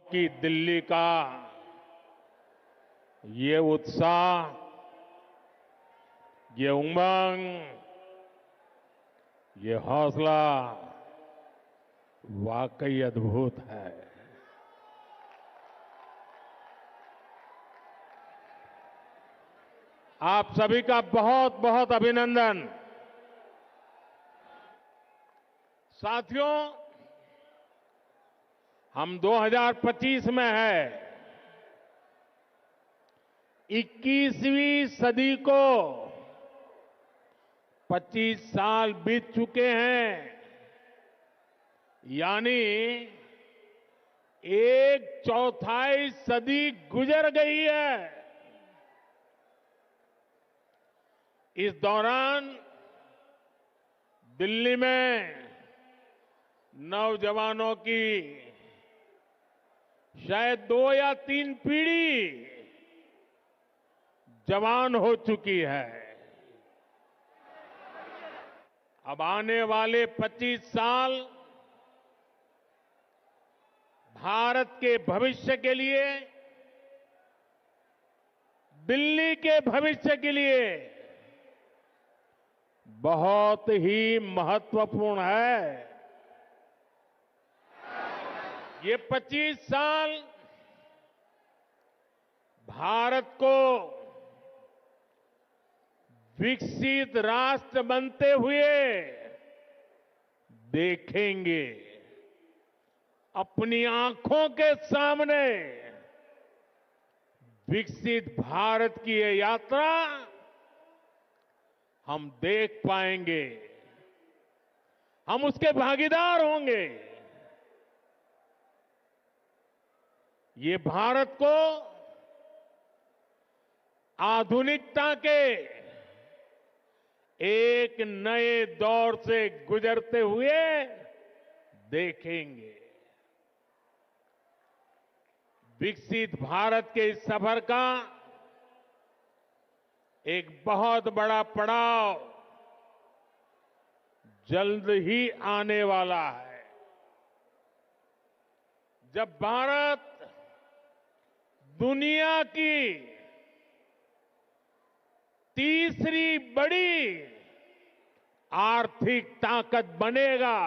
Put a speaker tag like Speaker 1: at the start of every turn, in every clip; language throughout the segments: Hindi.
Speaker 1: की दिल्ली का ये उत्साह, ये उमंग, ये हौसला वाकई अद्भुत है। आप सभी का बहुत बहुत अभिनंदन। साथियों, हम 2025 में हैं। 21वीं सदी को 25 साल बीत चुके हैं, यानी 1/4 सदी गुजर गई है। इस दौरान दिल्ली में नौजवानों की शायद 2 या 3 पीढ़ी जवान हो चुकी है। अब आने वाले 25 साल भारत के भविष्य के लिए, दिल्ली के भविष्य के लिए बहुत ही महत्वपूर्ण है। ये 25 साल भारत को विकसित राष्ट्र बनते हुए देखेंगे। अपनी आंखों के सामने विकसित भारत की ये यात्रा हम देख पाएंगे, हम उसके भागीदार होंगे। ये भारत को आधुनिकता के एक नए दौर से गुजरते हुए देखेंगे। विकसित भारत के इस सफर का एक बहुत बड़ा पड़ाव जल्द ही आने वाला है, जब भारत दुनिया की तीसरी बड़ी आर्थिक ताकत बनेगा।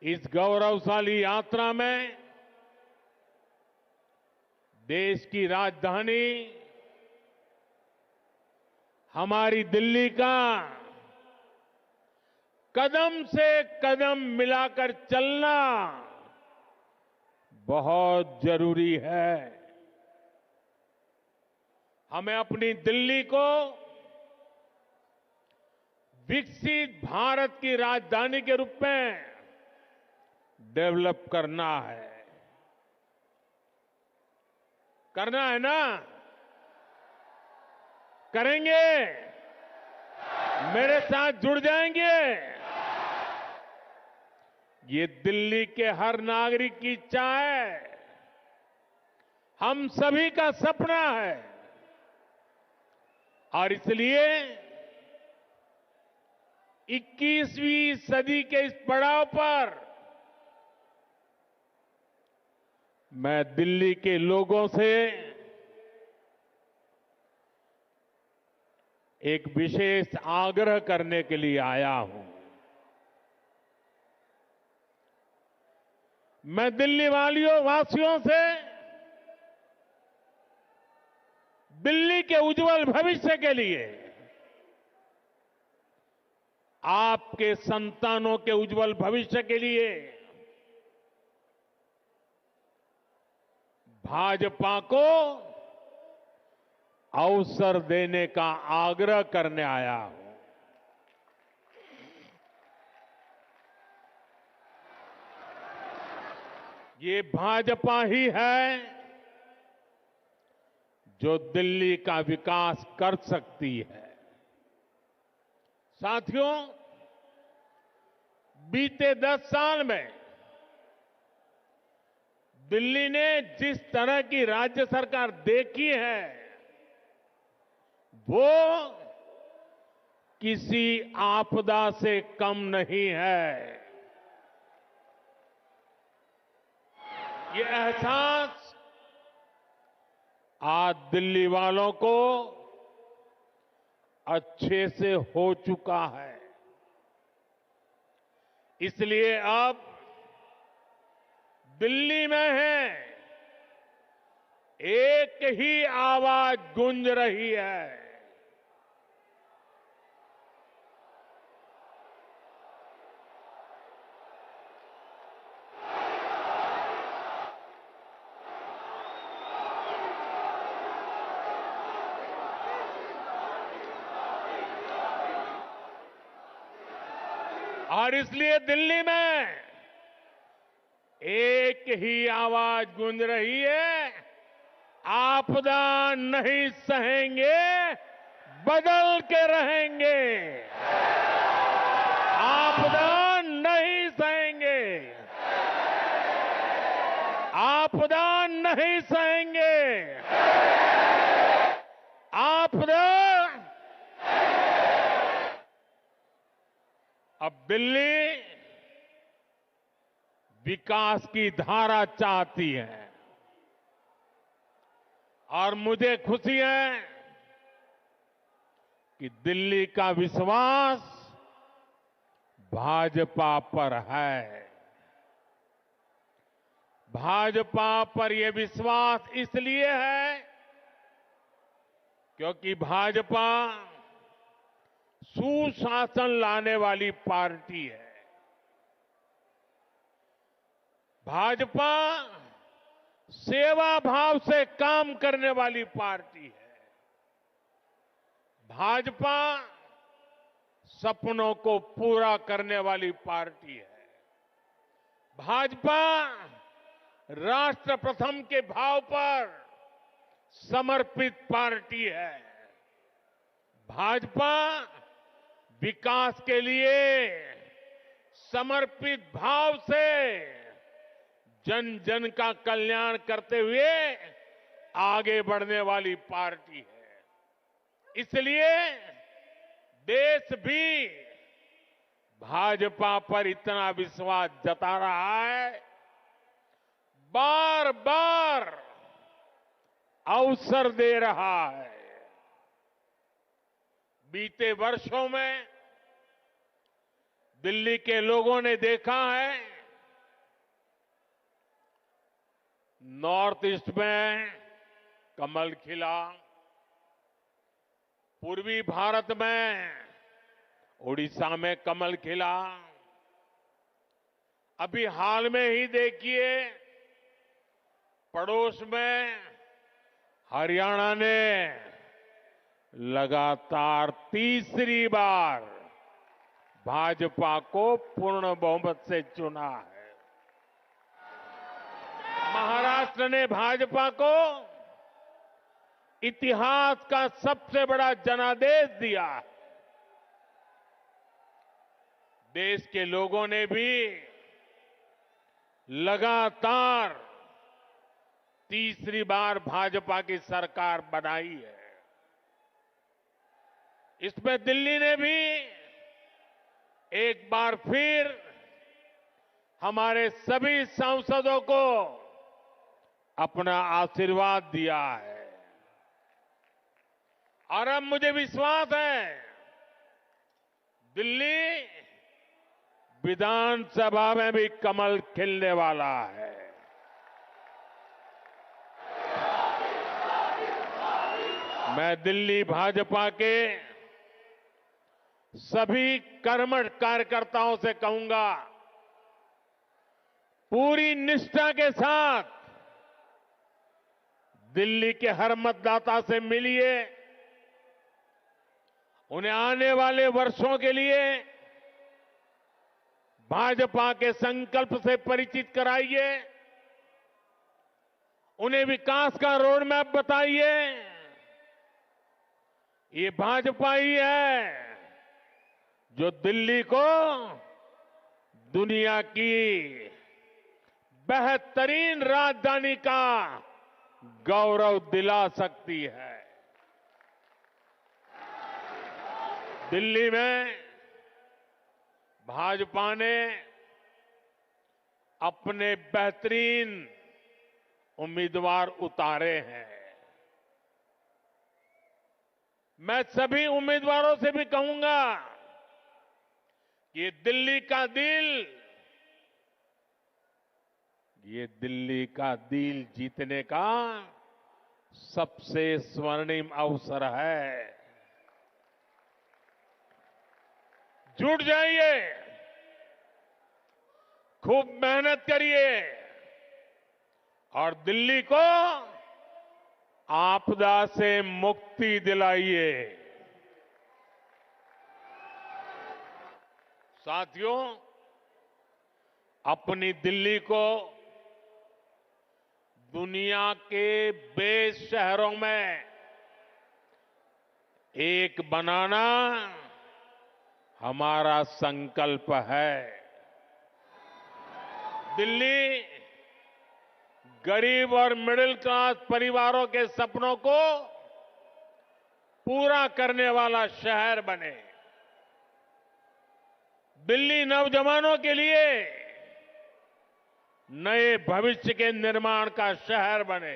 Speaker 1: इस गौरवशाली यात्रा में देश की राजधानी हमारी दिल्ली का कदम से कदम मिलाकर चलना बहुत जरूरी है। हमें अपनी दिल्ली को विकसित भारत की राजधानी के रूप में डेवलप करना है। करना है ना? करेंगे? मेरे साथ जुड़ जाएंगे? ये दिल्ली के हर नागरिक की इच्छा है, हम सभी का सपना है। और इसलिए 21वीं सदी के इस पड़ाव पर मैं दिल्ली के लोगों से एक विशेष आग्रह करने के लिए आया हूं। मैं दिल्ली वासियों से दिल्ली के उज्जवल भविष्य के लिए, आपके संतानों के उज्जवल भविष्य के लिए भाजपा को अवसर देने का आग्रह करने आया हूं। ये भाजपा ही है जो दिल्ली का विकास कर सकती है। साथियों, बीते 10 साल में दिल्ली ने जिस तरह की राज्य सरकार देखी है, वो किसी आपदा से कम नहीं है। ये एहसास आज दिल्ली वालों को अच्छे से हो चुका है। इसलिए अब दिल्ली में है एक ही आवाज गूंज रही है। और इसलिए दिल्ली में एक ही आवाज गूंज रही है, आपदा नहीं सहेंगे, बदल के रहेंगे। आपदा नहीं सहेंगे, आपदा नहीं सहेंगे, आपदा। अब दिल्ली विकास की धारा चाहती है और मुझे खुशी है कि दिल्ली का विश्वास भाजपा पर है। भाजपा पर यह विश्वास इसलिए है क्योंकि भाजपा सुशासन लाने वाली पार्टी है। भाजपा सेवा भाव से काम करने वाली पार्टी है। भाजपा सपनों को पूरा करने वाली पार्टी है। भाजपा राष्ट्र प्रथम के भाव पर समर्पित पार्टी है। भाजपा विकास के लिए समर्पित भाव से जन जन का कल्याण करते हुए आगे बढ़ने वाली पार्टी है। इसलिए देश भी भाजपा पर इतना विश्वास जता रहा है, बार बार अवसर दे रहा है। बीते वर्षों में दिल्ली के लोगों ने देखा है, नॉर्थ ईस्ट में कमल खिला, पूर्वी भारत में उड़ीसा में कमल खिला। अभी हाल में ही देखिए पड़ोस में हरियाणा ने लगातार तीसरी बार भाजपा को पूर्ण बहुमत से चुना है। महाराष्ट्र ने भाजपा को इतिहास का सबसे बड़ा जनादेश दिया है। देश के लोगों ने भी लगातार तीसरी बार भाजपा की सरकार बनाई है। इसमें दिल्ली ने भी एक बार फिर हमारे सभी सांसदों को अपना आशीर्वाद दिया है और अब मुझे विश्वास है दिल्ली विधानसभा में भी कमल खिलने वाला है। मैं दिल्ली भाजपा के सभी कर्मठ कार्यकर्ताओं से कहूंगा, पूरी निष्ठा के साथ दिल्ली के हर मतदाता से मिलिए, उन्हें आने वाले वर्षों के लिए भाजपा के संकल्प से परिचित कराइए, उन्हें विकास का रोड मैप बताइए। ये भाजपा ही है जो दिल्ली को दुनिया की बेहतरीन राजधानी का गौरव दिला सकती है। दिल्ली में भाजपा ने अपने बेहतरीन उम्मीदवार उतारे हैं। मैं सभी उम्मीदवारों से भी कहूंगा कि ये दिल्ली का दिल जीतने का सबसे स्वर्णिम अवसर है। जुट जाइए, खूब मेहनत करिए और दिल्ली को आपदा से मुक्ति दिलाइए। साथियों, अपनी दिल्ली को दुनिया के बेस्ट शहरों में एक बनाना हमारा संकल्प है। दिल्ली गरीब और मिडिल क्लास परिवारों के सपनों को पूरा करने वाला शहर बने। दिल्ली नौजवानों के लिए नए भविष्य के निर्माण का शहर बने।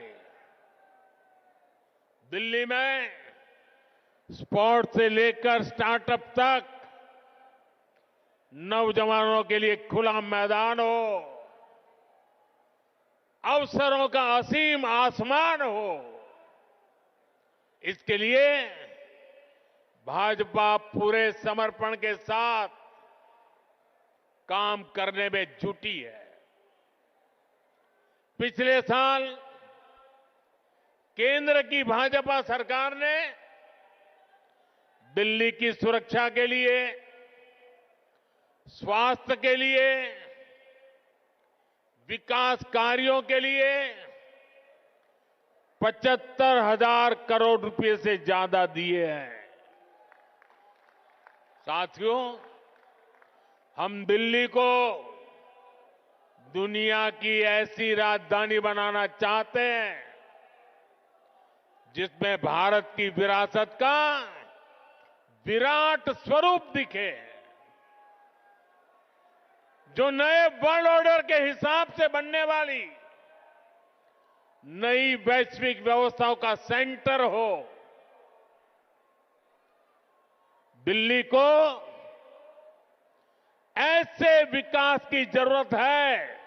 Speaker 1: दिल्ली में स्पोर्ट्स से लेकर स्टार्टअप तक नौजवानों के लिए खुला मैदान हो, अवसरों का असीम आसमान हो। इसके लिए भाजपा पूरे समर्पण के साथ काम करने में जुटी है। पिछले साल केंद्र की भाजपा सरकार ने दिल्ली की सुरक्षा के लिए, स्वास्थ्य के लिए, विकास कार्यों के लिए 75,000 करोड़ रुपए से ज्यादा दिए हैं। साथियों, हम दिल्ली को दुनिया की ऐसी राजधानी बनाना चाहते हैं जिसमें भारत की विरासत का विराट स्वरूप दिखे, जो नए वर्ल्ड ऑर्डर के हिसाब से बनने वाली नई वैश्विक व्यवस्थाओं का सेंटर हो। दिल्ली को ऐसे विकास की जरूरत है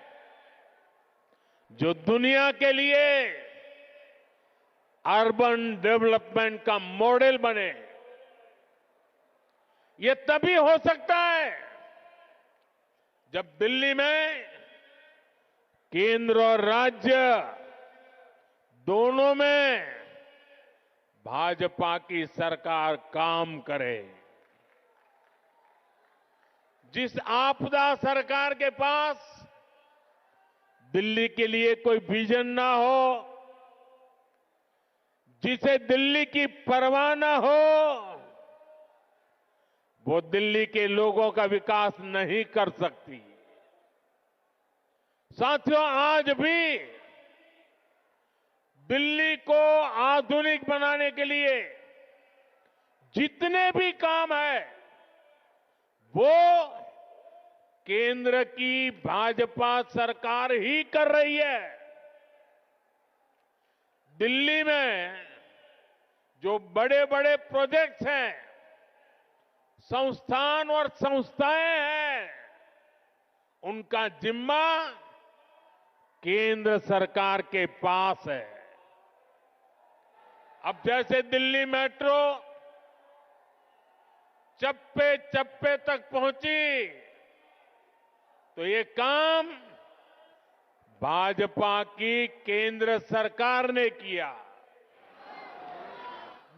Speaker 1: जो दुनिया के लिए अर्बन डेवलपमेंट का मॉडल बने। ये तभी हो सकता है जब दिल्ली में केंद्र और राज्य दोनों में भाजपा की सरकार काम करे। जिस आपदा सरकार के पास दिल्ली के लिए कोई विजन ना हो, जिसे दिल्ली की परवाह ना हो, वो दिल्ली के लोगों का विकास नहीं कर सकती। साथियों, आज भी दिल्ली को आधुनिक बनाने के लिए जितने भी काम है वो केंद्र की भाजपा सरकार ही कर रही है। दिल्ली में जो बड़े बड़े प्रोजेक्ट्स हैं, संस्थान और संस्थाएं हैं, उनका जिम्मा केंद्र सरकार के पास है। अब जैसे दिल्ली मेट्रो चप्पे चप्पे तक पहुंची, तो ये काम भाजपा की केंद्र सरकार ने किया।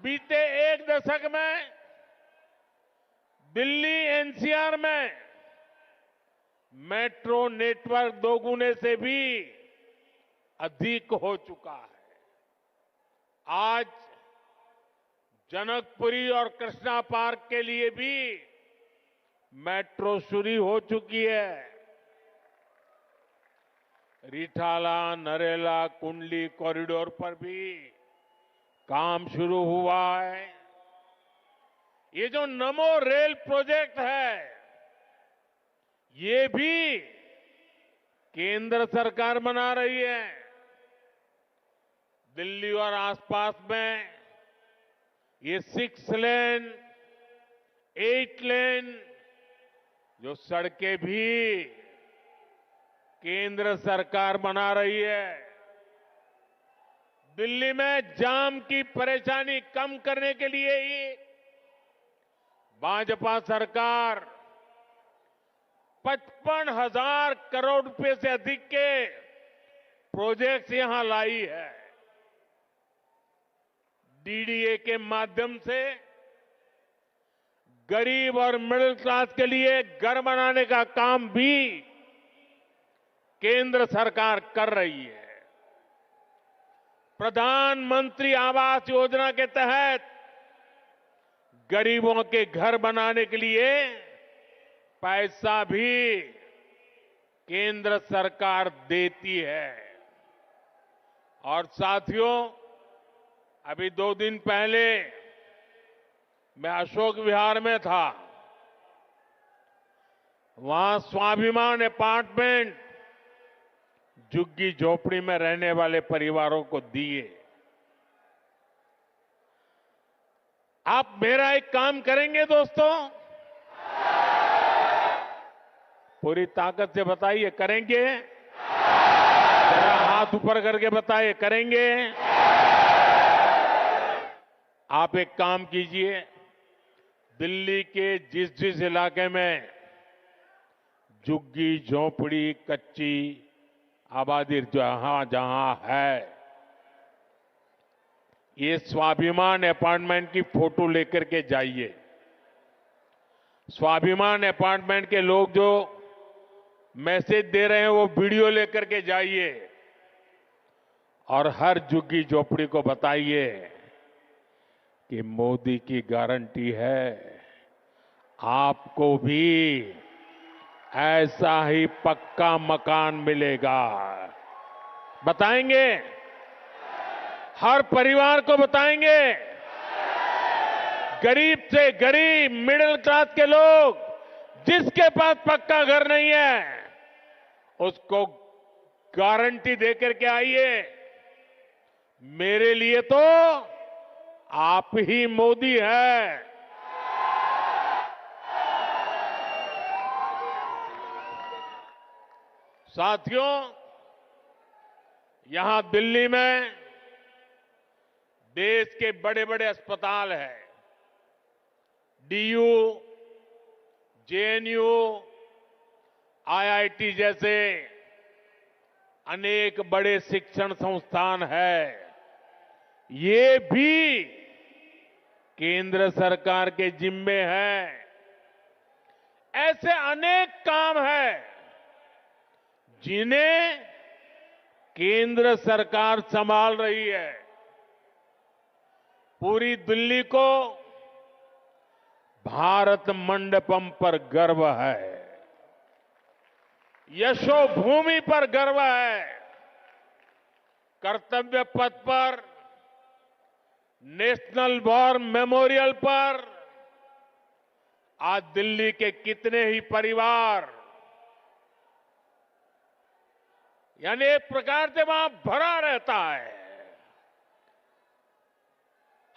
Speaker 1: बीते एक दशक में दिल्ली एनसीआर में मेट्रो नेटवर्क दोगुने से भी अधिक हो चुका है। आज जनकपुरी और कृष्णा पार्क के लिए भी मेट्रो शुरू हो चुकी है। रिठाला, नरेला, कुंडली कॉरिडोर पर भी काम शुरू हुआ है। ये जो नमो रेल प्रोजेक्ट है, ये भी केंद्र सरकार बना रही है। दिल्ली और आसपास में ये 6 लेन, 8 लेन जो सड़कें भी केंद्र सरकार बना रही है। दिल्ली में जाम की परेशानी कम करने के लिए ही भाजपा सरकार 55,000 करोड़ रुपए से अधिक के प्रोजेक्ट्स यहां लाई है। डीडीए के माध्यम से गरीब और मिडिल क्लास के लिए घर बनाने का काम भी केंद्र सरकार कर रही है। प्रधानमंत्री आवास योजना के तहत गरीबों के घर बनाने के लिए पैसा भी केंद्र सरकार देती है। और साथियों, अभी 2 दिन पहले मैं अशोक विहार में था। वहां स्वाभिमान अपार्टमेंट झुग्गी झोपड़ी में रहने वाले परिवारों को दिए। आप मेरा एक काम करेंगे दोस्तों? पूरी ताकत से बताइए, करेंगे? जरा हाथ ऊपर करके बताइए, करेंगे? आप एक काम कीजिए, दिल्ली के जिस जिस इलाके में झुग्गी झोपड़ी कच्ची आबादी जहां जहां है, ये स्वाभिमान अपार्टमेंट की फोटो लेकर के जाइए। स्वाभिमान अपार्टमेंट के लोग जो मैसेज दे रहे हैं वो वीडियो लेकर के जाइए और हर झुग्गी झोपड़ी को बताइए कि मोदी की गारंटी है, आपको भी ऐसा ही पक्का मकान मिलेगा। बताएंगे? हर परिवार को बताएंगे। गरीब से गरीब मिडिल क्लास के लोग जिसके पास पक्का घर नहीं है उसको गारंटी देकर के आइए। मेरे लिए तो आप ही मोदी है। साथियों, यहां दिल्ली में देश के बड़े बड़े अस्पताल हैं। डीयू, जेएनयू, आईआईटी जैसे अनेक बड़े शिक्षण संस्थान हैं। ये भी केंद्र सरकार के जिम्मे है। ऐसे अनेक काम हैं जिन्हें केंद्र सरकार संभाल रही है। पूरी दिल्ली को भारत मंडपम पर गर्व है, यशोभूमि पर गर्व है। कर्तव्य पथ पर, नेशनल वॉर मेमोरियल पर आज दिल्ली के कितने ही परिवार, यानी एक प्रकार से वहां भरा रहता है।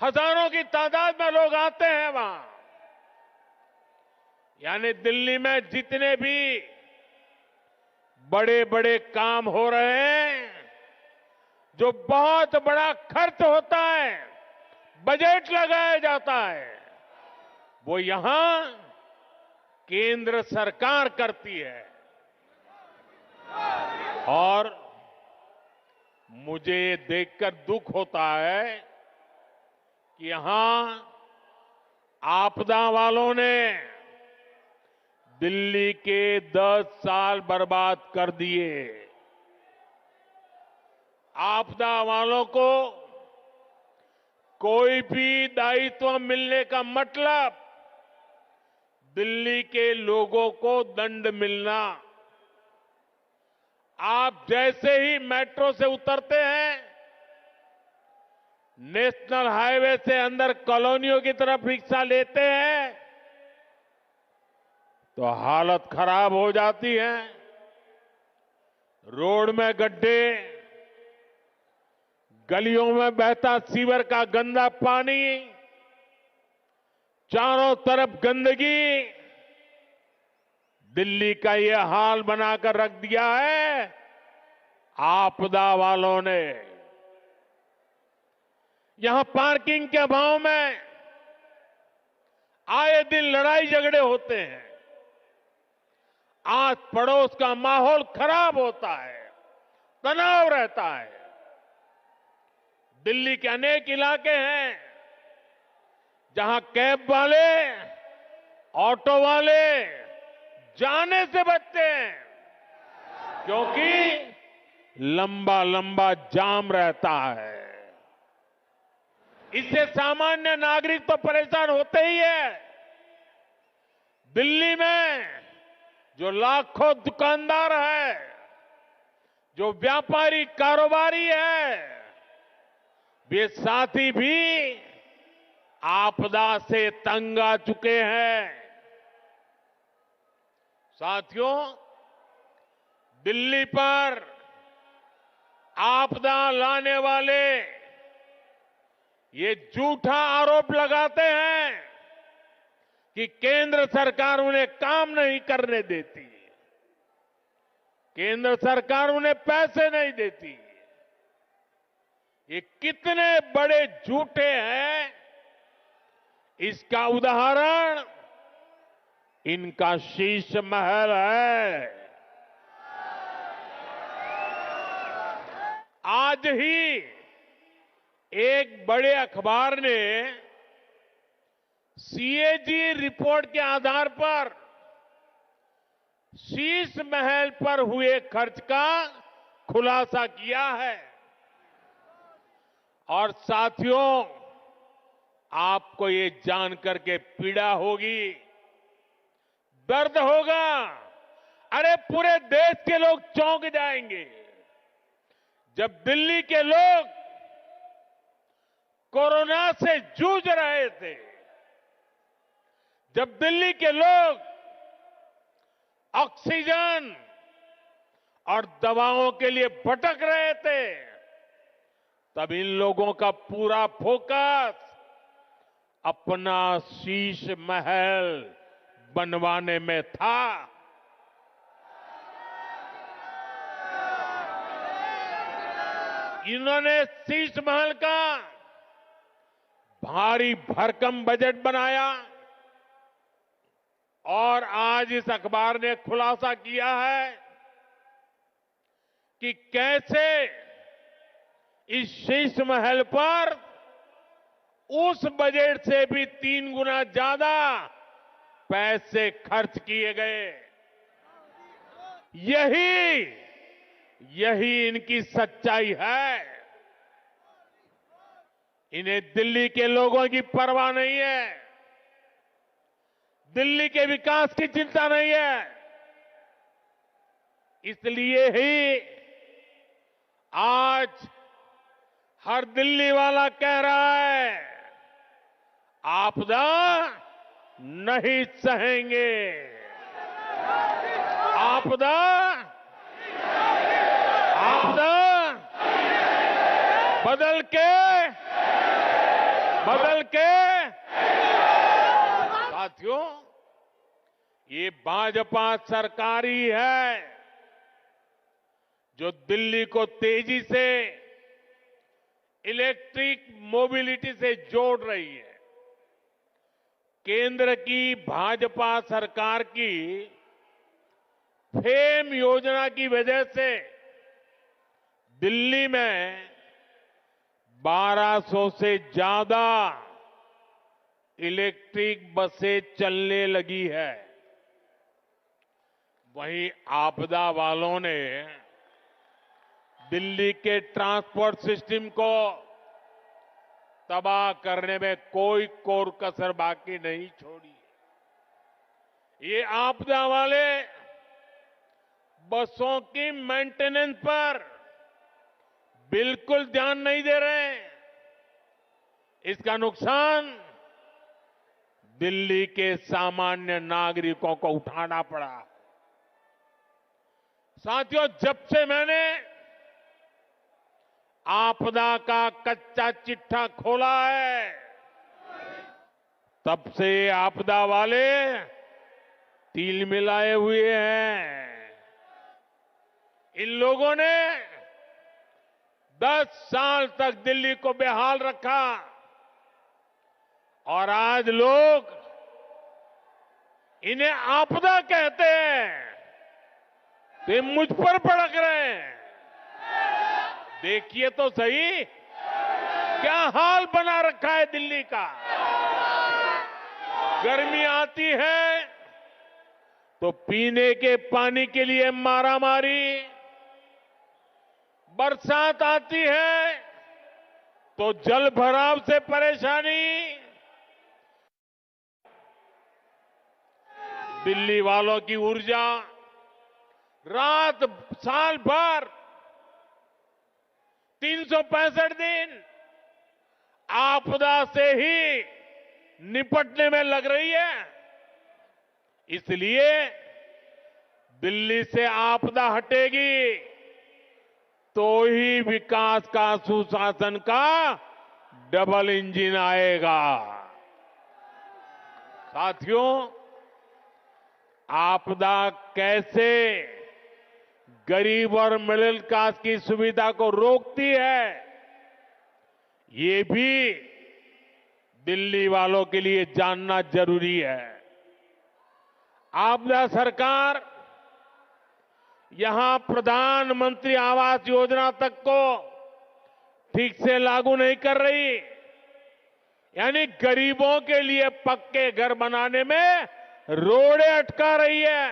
Speaker 1: हजारों की तादाद में लोग आते हैं वहां। यानी दिल्ली में जितने भी बड़े बड़े काम हो रहे हैं, जो बहुत बड़ा खर्च होता है, बजट लगाया जाता है, वो यहां केंद्र सरकार करती है। और मुझे देखकर दुख होता है कि यहां आपदा वालों ने दिल्ली के 10 साल बर्बाद कर दिए। आपदा वालों को कोई भी दायित्व मिलने का मतलब दिल्ली के लोगों को दंड मिलना। आप जैसे ही मेट्रो से उतरते हैं, नेशनल हाईवे से अंदर कॉलोनियों की तरफ रिक्शा लेते हैं तो हालत खराब हो जाती है। रोड में गड्ढे, गलियों में बहता सीवर का गंदा पानी, चारों तरफ गंदगी, दिल्ली का ये हाल बनाकर रख दिया है आपदा वालों ने। यहां पार्किंग के अभाव में आए दिन लड़ाई झगड़े होते हैं, आस पड़ोस का माहौल खराब होता है, तनाव रहता है। दिल्ली के अनेक इलाके हैं जहां कैब वाले, ऑटो वाले जाने से बचते हैं क्योंकि लंबा लंबा जाम रहता है। इससे सामान्य नागरिक तो परेशान होते ही है। दिल्ली में जो लाखों दुकानदार है, जो व्यापारी कारोबारी है, वे साथी भी आपदा से तंग आ चुके हैं। साथियों, दिल्ली पर आपदा लाने वाले ये झूठा आरोप लगाते हैं कि केंद्र सरकार उन्हें काम नहीं करने देती, केंद्र सरकार उन्हें पैसे नहीं देती। ये कितने बड़े झूठे हैं, इसका उदाहरण इनका शीश महल है। आज ही एक बड़े अखबार ने सीएजी रिपोर्ट के आधार पर शीश महल पर हुए खर्च का खुलासा किया है। और साथियों, आपको ये जानकर के पीड़ा होगी, दर्द होगा, अरे पूरे देश के लोग चौंक जाएंगे जब दिल्ली के लोग कोरोना से जूझ रहे थे, जब दिल्ली के लोग ऑक्सीजन और दवाओं के लिए भटक रहे थे, तब इन लोगों का पूरा फोकस अपना शीश महल बनवाने में था। इन्होंने शीश महल का भारी भरकम बजट बनाया और आज इस अखबार ने खुलासा किया है कि कैसे इस शीश महल पर उस बजट से भी 3 गुना ज्यादा पैसे खर्च किए गए। यही इनकी सच्चाई है। इन्हें दिल्ली के लोगों की परवाह नहीं है, दिल्ली के विकास की चिंता नहीं है। इसलिए ही आज हर दिल्ली वाला कह रहा है, आपदा नहीं सहेंगे, आपदा बदल के साथियों, ये भाजपा सरकार ही है जो दिल्ली को तेजी से इलेक्ट्रिक मोबिलिटी से जोड़ रही है। केंद्र की भाजपा सरकार की फेम योजना की वजह से दिल्ली में 1200 से ज्यादा इलेक्ट्रिक बसें चलने लगी है। वहीं आपदा वालों ने दिल्ली के ट्रांसपोर्ट सिस्टम को तबाह करने में कोई कोर कसर बाकी नहीं छोड़ी। ये आपदा वाले बसों की मेंटेनेंस पर बिल्कुल ध्यान नहीं दे रहे हैं। इसका नुकसान दिल्ली के सामान्य नागरिकों को उठाना पड़ा। साथियों, जब से मैंने आपदा का कच्चा चिट्ठा खोला है, तब से आपदा वाले तिल मिलाए हुए हैं। इन लोगों ने 10 साल तक दिल्ली को बेहाल रखा और आज लोग इन्हें आपदा कहते हैं तो ये मुझ पर भड़क रहे हैं। देखिए तो सही क्या हाल बना रखा है दिल्ली का। गर्मी आती है तो पीने के पानी के लिए मारामारी, बरसात आती है तो जल भराव से परेशानी। दिल्ली वालों की ऊर्जा रात साल भर 365 दिन आपदा से ही निपटने में लग रही है। इसलिए दिल्ली से आपदा हटेगी तो ही विकास का, सुशासन का डबल इंजन आएगा। साथियों, आपदा कैसे गरीब और मिडिल क्लास की सुविधा को रोकती है, ये भी दिल्ली वालों के लिए जानना जरूरी है। आपदा सरकार यहां प्रधानमंत्री आवास योजना तक को ठीक से लागू नहीं कर रही, यानी गरीबों के लिए पक्के घर बनाने में रोड़े अटका रही है।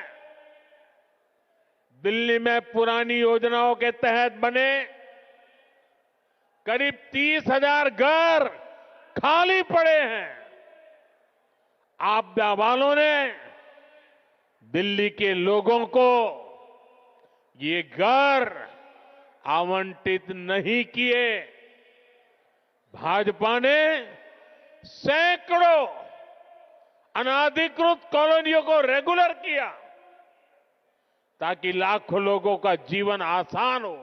Speaker 1: दिल्ली में पुरानी योजनाओं के तहत बने करीब 30,000 घर खाली पड़े हैं। आपदा वालों ने दिल्ली के लोगों को ये घर आवंटित नहीं किए। भाजपा ने सैकड़ों अनाधिकृत कॉलोनियों को रेगुलर किया ताकि लाखों लोगों का जीवन आसान हो।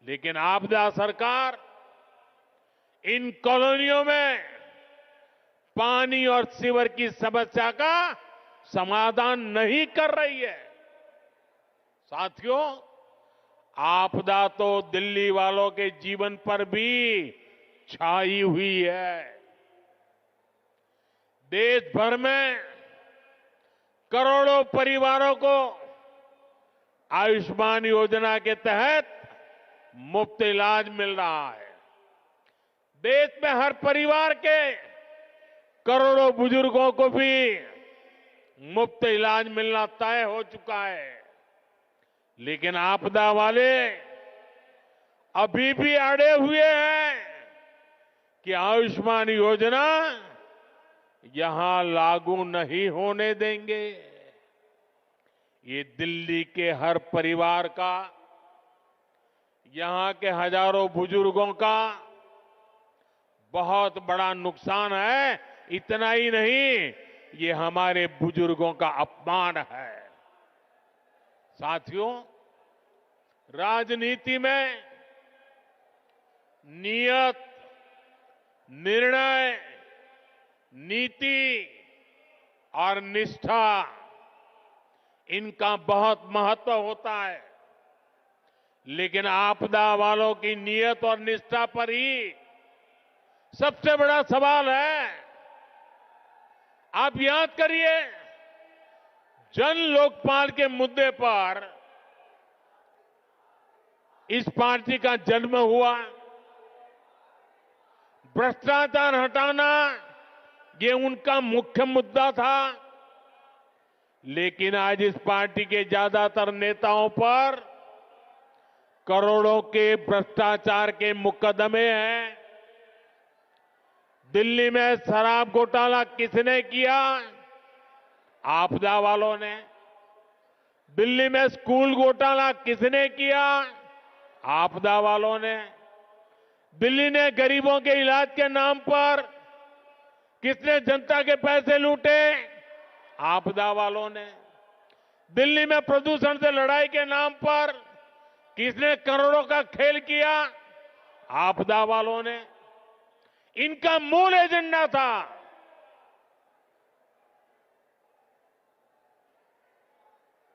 Speaker 1: लेकिन आपदा सरकार इन कॉलोनियों में पानी और सीवर की समस्या का समाधान नहीं कर रही है। साथियों, आपदा तो दिल्ली वालों के जीवन पर भी छाई हुई है। देश भर में करोड़ों परिवारों को आयुष्मान योजना के तहत मुफ्त इलाज मिल रहा है। देश में हर परिवार के करोड़ों बुजुर्गों को भी मुफ्त इलाज मिलना तय हो चुका है। लेकिन आपदा वाले अभी भी अड़े हुए हैं कि आयुष्मान योजना यहां लागू नहीं होने देंगे। ये दिल्ली के हर परिवार का, यहां के हजारों बुजुर्गों का बहुत बड़ा नुकसान है। इतना ही नहीं, ये हमारे बुजुर्गों का अपमान है। साथियों, राजनीति में नियत, निर्णय, नीति और निष्ठा, इनका बहुत महत्व होता है। लेकिन आपदा वालों की नियत और निष्ठा पर ही सबसे बड़ा सवाल है। आप याद करिए, जन लोकपाल के मुद्दे पर इस पार्टी का जन्म हुआ। भ्रष्टाचार हटाना ये उनका मुख्य मुद्दा था। लेकिन आज इस पार्टी के ज्यादातर नेताओं पर करोड़ों के भ्रष्टाचार के मुकदमे हैं। दिल्ली में शराब घोटाला किसने किया? आपदा वालों ने। दिल्ली में स्कूल घोटाला किसने किया? आपदा वालों ने। दिल्ली ने गरीबों के इलाज के नाम पर किसने जनता के पैसे लूटे? आपदा वालों ने। दिल्ली में प्रदूषण से लड़ाई के नाम पर किसने करोड़ों का खेल किया? आपदा वालों ने। इनका मूल एजेंडा था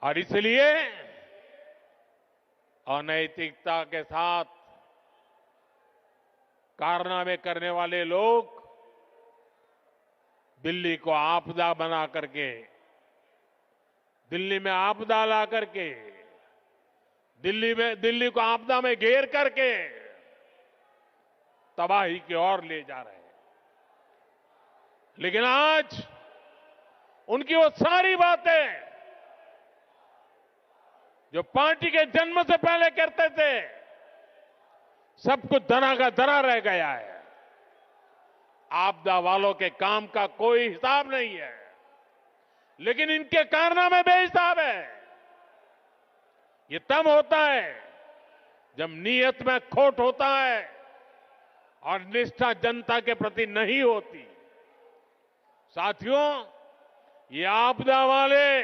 Speaker 1: और इसलिए अनैतिकता के साथ कारनामे करने वाले लोग दिल्ली को आपदा बना करके, दिल्ली में आपदा ला करके, दिल्ली को आपदा में घेर करके तबाही की ओर ले जा रहे हैं। लेकिन आज उनकी वो सारी बातें जो पार्टी के जन्म से पहले करते थे, सब कुछ धरा का धरा रह गया है। आपदा वालों के काम का कोई हिसाब नहीं है, लेकिन इनके कारनामे बेहिसाब है। ये तब होता है जब नीयत में खोट होता है और निष्ठा जनता के प्रति नहीं होती। साथियों, ये आपदा वाले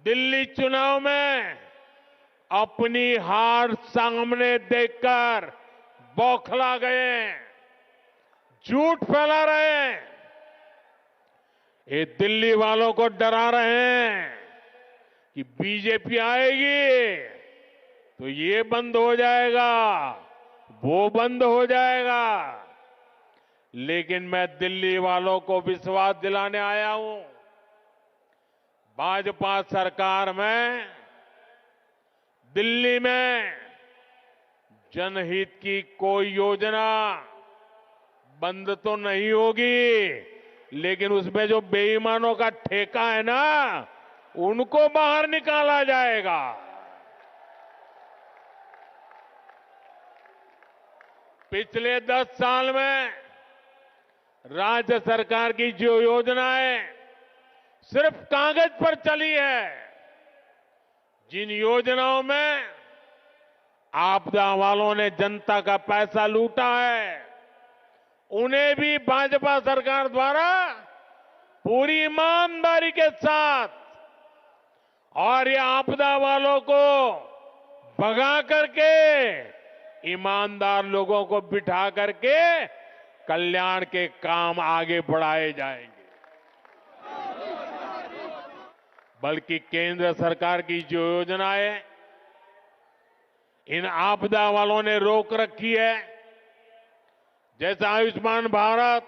Speaker 1: दिल्ली चुनाव में अपनी हार सामने देखकर बौखला गए हैं, झूठ फैला रहे हैं। ये दिल्ली वालों को डरा रहे हैं कि बीजेपी आएगी तो ये बंद हो जाएगा, वो बंद हो जाएगा। लेकिन मैं दिल्ली वालों को विश्वास दिलाने आया हूं, भाजपा सरकार में दिल्ली में जनहित की कोई योजना बंद तो नहीं होगी, लेकिन उसमें जो बेईमानों का ठेका है ना, उनको बाहर निकाला जाएगा। पिछले 10 साल में राज्य सरकार की जो योजनाएं सिर्फ कागज पर चली है, जिन योजनाओं में आपदा वालों ने जनता का पैसा लूटा है, उन्हें भी भाजपा सरकार द्वारा पूरी ईमानदारी के साथ और ये आपदा वालों को भगा करके ईमानदार लोगों को बिठा करके कल्याण के काम आगे बढ़ाए जाएंगे। बल्कि केंद्र सरकार की जो योजनाएं इन आपदा वालों ने रोक रखी है, जैसे आयुष्मान भारत,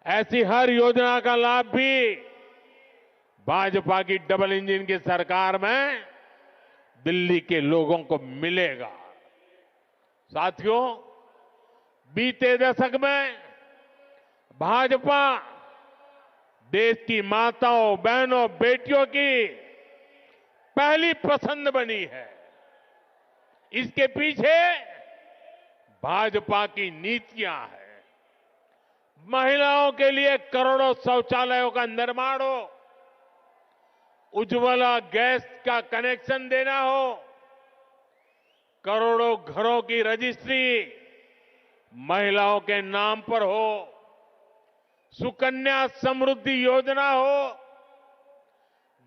Speaker 1: ऐसी हर योजना का लाभ भी भाजपा की डबल इंजन की सरकार में दिल्ली के लोगों को मिलेगा। साथियों, बीते दशक में भाजपा देश की माताओं, बहनों, बेटियों की पहली पसंद बनी है। इसके पीछे भाजपा की नीतियां हैं। महिलाओं के लिए करोड़ों शौचालयों का निर्माण हो, उज्ज्वला गैस का कनेक्शन देना हो, करोड़ों घरों की रजिस्ट्री महिलाओं के नाम पर हो, सुकन्या समृद्धि योजना हो,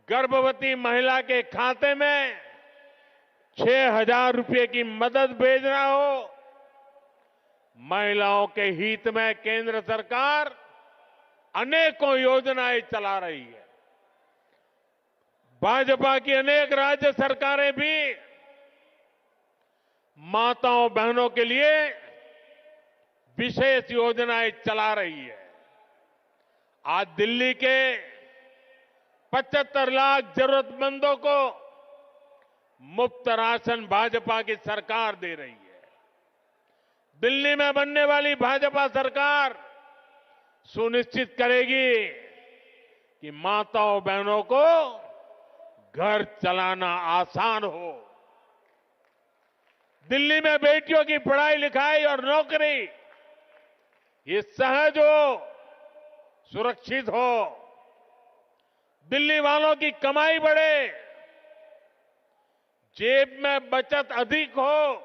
Speaker 1: गर्भवती महिला के खाते में 6,000 रुपए की मदद भेजना हो, महिलाओं के हित में केंद्र सरकार अनेकों योजनाएं चला रही है। भाजपा की अनेक राज्य सरकारें भी माताओं, बहनों के लिए विशेष योजनाएं चला रही है। आज दिल्ली के 75 लाख जरूरतमंदों को मुफ्त राशन भाजपा की सरकार दे रही है। दिल्ली में बनने वाली भाजपा सरकार सुनिश्चित करेगी कि माताओं, बहनों को घर चलाना आसान हो। दिल्ली में बेटियों की पढ़ाई लिखाई और नौकरी ये सहज हो, सुरक्षित हो। दिल्ली वालों की कमाई बढ़े, जेब में बचत अधिक हो,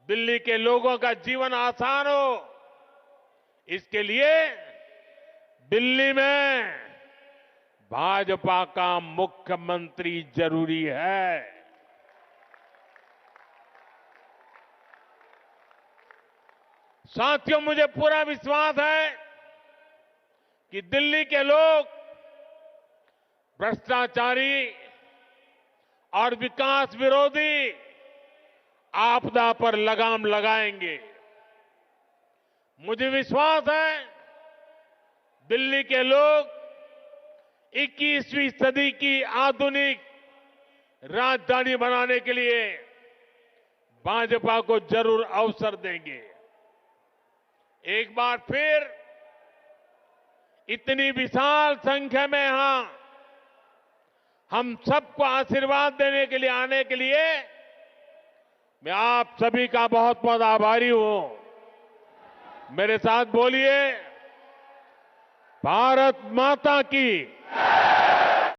Speaker 1: दिल्ली के लोगों का जीवन आसान हो, इसके लिए दिल्ली में भाजपा का मुख्यमंत्री जरूरी है। साथियों, मुझे पूरा विश्वास है कि दिल्ली के लोग भ्रष्टाचारी और विकास विरोधी आपदा पर लगाम लगाएंगे। मुझे विश्वास है दिल्ली के लोग 21वीं सदी की आधुनिक राजधानी बनाने के लिए भाजपा को जरूर अवसर देंगे। एक बार फिर इतनी विशाल संख्या में यहां हम सबको आशीर्वाद देने के लिए आने के लिए मैं आप सभी का बहुत बहुत आभारी हूं। मेरे साथ बोलिए, भारत माता की।